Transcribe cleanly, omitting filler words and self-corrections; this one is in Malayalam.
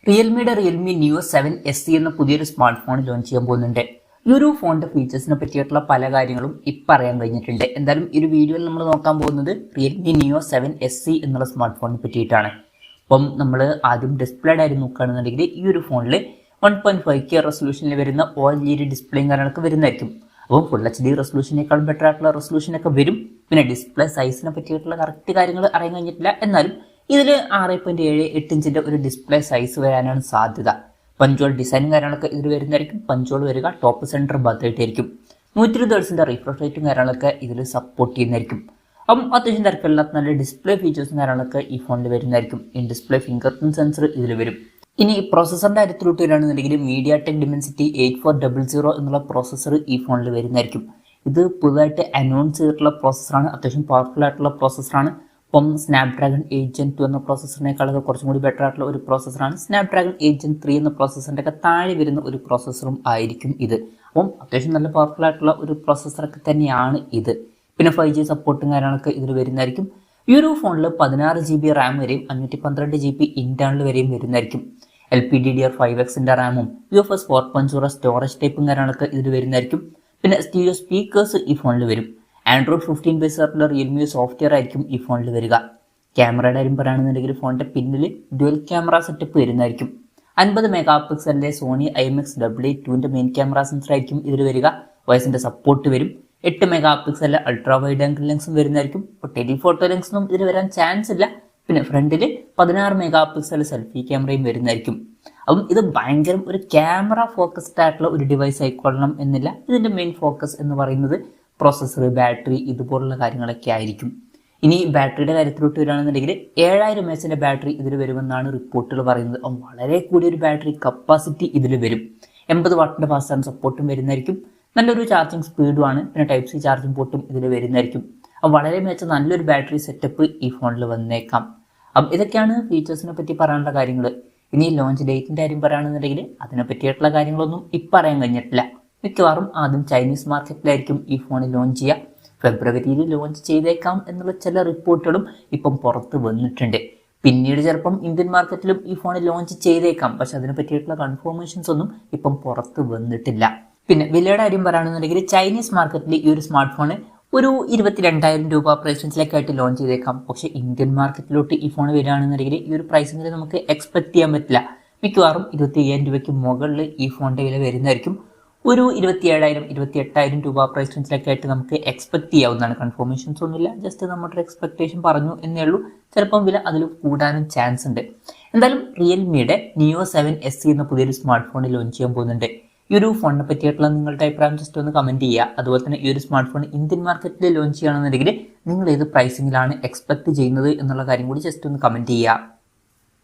റിയൽമിയുടെ റിയൽമി നിയോ 7 SE എന്ന പുതിയൊരു സ്മാർട്ട് ഫോൺ ലോഞ്ച് ചെയ്യാൻ പോകുന്നുണ്ട്. ഈ ഒരു ഫോണിന്റെ ഫീച്ചേഴ്സിനെ പറ്റിയിട്ടുള്ള പല കാര്യങ്ങളും ഇപ്പം അറിയാൻ കഴിഞ്ഞിട്ടുണ്ട്. എന്തായാലും ഈ ഒരു വീഡിയോയിൽ നമ്മൾ നോക്കാൻ പോകുന്നത് റിയൽമി നിയോ 7 SE എന്നുള്ള സ്മാർട്ട് ഫോണിനെ പറ്റിയിട്ടാണ്. അപ്പം നമ്മൾ ആദ്യം ഡിസ്പ്ലേഡ് ആയിട്ട് നോക്കുകയാണെന്നുണ്ടെങ്കിൽ ഈ ഒരു ഫോണിൽ 1.5K റെസൊല്യൂഷനിൽ വരുന്ന OLED ഡിസ്പ്ലേയും കാര്യങ്ങളൊക്കെ വരുന്നതായിരിക്കും. അപ്പം ഫുൾ HD റെസൊല്യൂഷനേക്കാളും ബെറ്റർ ആയിട്ടുള്ള റെസൊല്യൂഷനൊക്കെ വരും. പിന്നെ ഡിസ്പ്ലേ സൈസിനെ പറ്റിയിട്ടുള്ള കറക്റ്റ് കാര്യങ്ങൾ അറിയാൻ കഴിഞ്ഞിട്ടില്ല. എന്നാലും ഇതിൽ 6.78 ഇഞ്ചിന്റെ ഒരു ഡിസ്പ്ലേ സൈസ് വരാനാണ് സാധ്യത. പഞ്ചോൾ ഡിസൈനും കാര്യങ്ങളൊക്കെ ഇതിൽ വരുന്നതായിരിക്കും. പഞ്ചോൾ വരിക ടോപ്പ് സെന്റർ ഭാഗത്തായിട്ടായിരിക്കും. 120 ഹെർട്സിന്റെ റിഫ്രഷ് റേറ്റും കാര്യങ്ങളൊക്കെ ഇതിൽ സപ്പോർട്ട് ചെയ്യുന്നതായിരിക്കും. അപ്പം അത്യാവശ്യം തിരക്കില്ലാത്ത നല്ല ഡിസ്പ്ലേ ഫീച്ചേഴ്സും കാര്യങ്ങളൊക്കെ ഈ ഫോണിൽ വരുന്നതായിരിക്കും. In display finger print sensor ഇതിൽ വരും. ഇനി പ്രോസസറിന്റെ കാര്യത്തിലോട്ട് വരികയാണെന്നുണ്ടെങ്കിൽ MediaTek Dimensity 8400 എന്നുള്ള പ്രോസസർ ഈ ഫോണിൽ വരുന്നതായിരിക്കും. ഇത് പുതുതായിട്ട് അനൗൺസ് ചെയ്തിട്ടുള്ള പ്രോസസറാണ്. അത്യാവശ്യം പവർഫുൾ ആയിട്ടുള്ള പ്രോസസറാണ്. അപ്പം സ്നാപ്ഡ്രാഗൺ 8 Gen 2 എന്ന പ്രോസസറിനേക്കാളൊക്കെ കുറച്ചും കൂടി ബെറ്റർ ആയിട്ടുള്ള ഒരു പ്രോസസറാണ്. സ്നാപ്ഡ്രാഗൺ 8 Gen 3 എന്ന പ്രോസസറിൻ്റെ ഒക്കെ താഴെ വരുന്ന ഒരു പ്രോസസറും ആയിരിക്കും ഇത്. അപ്പം അത്യാവശ്യം നല്ല പവർഫുൾ ആയിട്ടുള്ള ഒരു പ്രോസസറൊക്കെ തന്നെയാണ് ഇത്. പിന്നെ 5G സപ്പോർട്ടും കാര്യങ്ങളൊക്കെ ഇതിൽ വരുന്നതായിരിക്കും. ഈ ഒരു ഫോണിൽ 16GB റാം വരെയും 512GB ഇന്റേണൽ വരെയും വരുന്നതായിരിക്കും. LPDDR5Xന്റെ റാമും UFS 4.0 സ്റ്റോറേജ് ടൈപ്പും കാര്യങ്ങളൊക്കെ ഇതിൽ വരുന്നതായിരിക്കും. പിന്നെ സ്റ്റീരിയോ സ്പീക്കേഴ്സ് ഈ ഫോണിൽ വരും. ആൻഡ്രോയിഡ് 15 ബേസ് ആയിട്ടുള്ള റിയൽമി സോഫ്റ്റ്വെയർ ആയിരിക്കും ഈ ഫോണിൽ വരിക. ക്യാമറയുടെ കാര്യം പറയുകയാണെന്നുണ്ടെങ്കിൽ ഫോണിന്റെ പിന്നിൽ ഡ്യുവൽ ക്യാമറ സെറ്റപ്പ് വരുന്നതായിരിക്കും. 50 മെഗാ പിക്സലിന്റെ Sony IMX88 main camera sensor ആയിരിക്കും ഇതിൽ വരിക. വോയിസിന്റെ സപ്പോർട്ട് വരും. 8 മെഗാ പിക്സലിലെ അൾട്രാ വൈഡ് ആംഗിൾ ലെൻസും വരുന്നതായിരിക്കും. ഇപ്പോൾ ടെലിഫോട്ടോ ലെൻസൊന്നും ഇതിൽ വരാൻ ചാൻസ് ഇല്ല. പിന്നെ ഫ്രണ്ടിൽ 16 മെഗാ പിക്സൽ സെൽഫി ക്യാമറയും വരുന്നതായിരിക്കും. അപ്പം ഇത് ഭയങ്കര ഒരു ക്യാമറ ഫോക്കസ്ഡ് ആയിട്ടുള്ള ഒരു ഡിവൈസ് ആയിക്കൊള്ളണം എന്നില്ല. ഇതിന്റെ മെയിൻ ഫോക്കസ് എന്ന് പറയുന്നത് പ്രോസസ്സർ, ബാറ്ററി ഇതുപോലുള്ള കാര്യങ്ങളൊക്കെ ആയിരിക്കും. ഇനി ബാറ്ററിയുടെ കാര്യത്തിലോട്ട് വരികയാണെന്നുണ്ടെങ്കിൽ 7000 mAh ബാറ്ററി ഇതിൽ വരുമെന്നാണ് റിപ്പോർട്ടുകൾ പറയുന്നത്. വളരെ കൂടിയൊരു ബാറ്ററി കപ്പാസിറ്റി ഇതിൽ വരും. 80 വാട്ടിന്റെ ഫാസ്റ്റ് ചാർജ് സപ്പോർട്ടും വരുന്നതായിരിക്കും. നല്ലൊരു ചാർജിങ് സ്പീഡുമാണ്. പിന്നെ ടൈപ്പ് C ചാർജിങ് പോർട്ടും ഇതിൽ വരുന്നതായിരിക്കും. അപ്പം വളരെ മികച്ച നല്ലൊരു ബാറ്ററി സെറ്റപ്പ് ഈ ഫോണിൽ വന്നേക്കാം. അപ്പം ഇതൊക്കെയാണ് ഫീച്ചേഴ്സിനെ പറ്റി പറയാനുള്ള കാര്യങ്ങൾ. ഇനി ലോഞ്ച് ഡേറ്റിന്റെ കാര്യം പറയുകയാണെന്നുണ്ടെങ്കിൽ അതിനെ പറ്റിയിട്ടുള്ള കാര്യങ്ങളൊന്നും ഇപ്പം അറിയാൻ കഴിഞ്ഞിട്ടില്ല. മിക്കവാറും ആദ്യം ചൈനീസ് മാർക്കറ്റിലായിരിക്കും ഈ ഫോൺ ലോഞ്ച് ചെയ്യുക. ഫെബ്രുവരിയിൽ ലോഞ്ച് ചെയ്തേക്കാം എന്നുള്ള ചില റിപ്പോർട്ടുകളും ഇപ്പം പുറത്ത് വന്നിട്ടുണ്ട്. പിന്നീട് ചിലപ്പം ഇന്ത്യൻ മാർക്കറ്റിലും ഈ ഫോൺ ലോഞ്ച് ചെയ്തേക്കാം. പക്ഷെ അതിനെ പറ്റിയിട്ടുള്ള കൺഫർമേഷൻസ് ഒന്നും ഇപ്പം പുറത്ത് വന്നിട്ടില്ല. പിന്നെ വിലയുടെ കാര്യം പറയുകയാണെന്നുണ്ടെങ്കിൽ ചൈനീസ് മാർക്കറ്റിൽ ഈ ഒരു സ്മാർട്ട് ഫോൺ ഒരു 22,000 രൂപ പ്രൈസ് റേഞ്ചിലേക്കായിട്ട് ലോഞ്ച് ചെയ്തേക്കാം. പക്ഷേ ഇന്ത്യൻ മാർക്കറ്റിലോട്ട് ഈ ഫോൺ വരികയാണെന്നുണ്ടെങ്കിൽ ഈ ഒരു പ്രൈസിങ്ങിൽ നമുക്ക് എക്സ്പെക്ട് ചെയ്യാൻ പറ്റില്ല. മിക്കവാറും 25,000 രൂപയ്ക്ക് മുകളിൽ ഈ ഫോണിന്റെ വില വരുന്നതായിരിക്കും. ഒരു 27,000 28,000 രൂപ പ്രൈസ് റേഞ്ചിലേക്കായിട്ട് നമുക്ക് എക്സ്പെക്ട് ചെയ്യാവുന്നതാണ്. കൺഫർമേഷൻസ് ഒന്നുമില്ല, ജസ്റ്റ് നമ്മുടെ ഒരു എക്സ്പെക്ടേഷൻ പറഞ്ഞു എന്നേ ഉള്ളൂ. ചിലപ്പം വില അതിൽ കൂടാനും ചാൻസ് ഉണ്ട്. എന്തായാലും റിയൽമിയുടെ നിയോ 7 SE എന്ന പുതിയൊരു സ്മാർട്ട് ഫോൺ ലോഞ്ച് ചെയ്യാൻ പോകുന്നുണ്ട്. ഈ ഒരു ഫോണിനെ പറ്റിയിട്ടുള്ള നിങ്ങളുടെ അഭിപ്രായം ജസ്റ്റ് ഒന്ന് കമന്റ് ചെയ്യുക. അതുപോലെ തന്നെ ഈ ഒരു സ്മാർട്ട് ഫോൺ ഇന്ത്യൻ മാർക്കറ്റിൽ ലോഞ്ച് ചെയ്യുകയാണെന്നുണ്ടെങ്കിൽ നിങ്ങൾ ഏത് പ്രൈസിങ്ങിലാണ് എക്സ്പെക്ട് ചെയ്യുന്നത് എന്നുള്ള കാര്യം കൂടി ജസ്റ്റ് ഒന്ന് കമന്റ് ചെയ്യുക.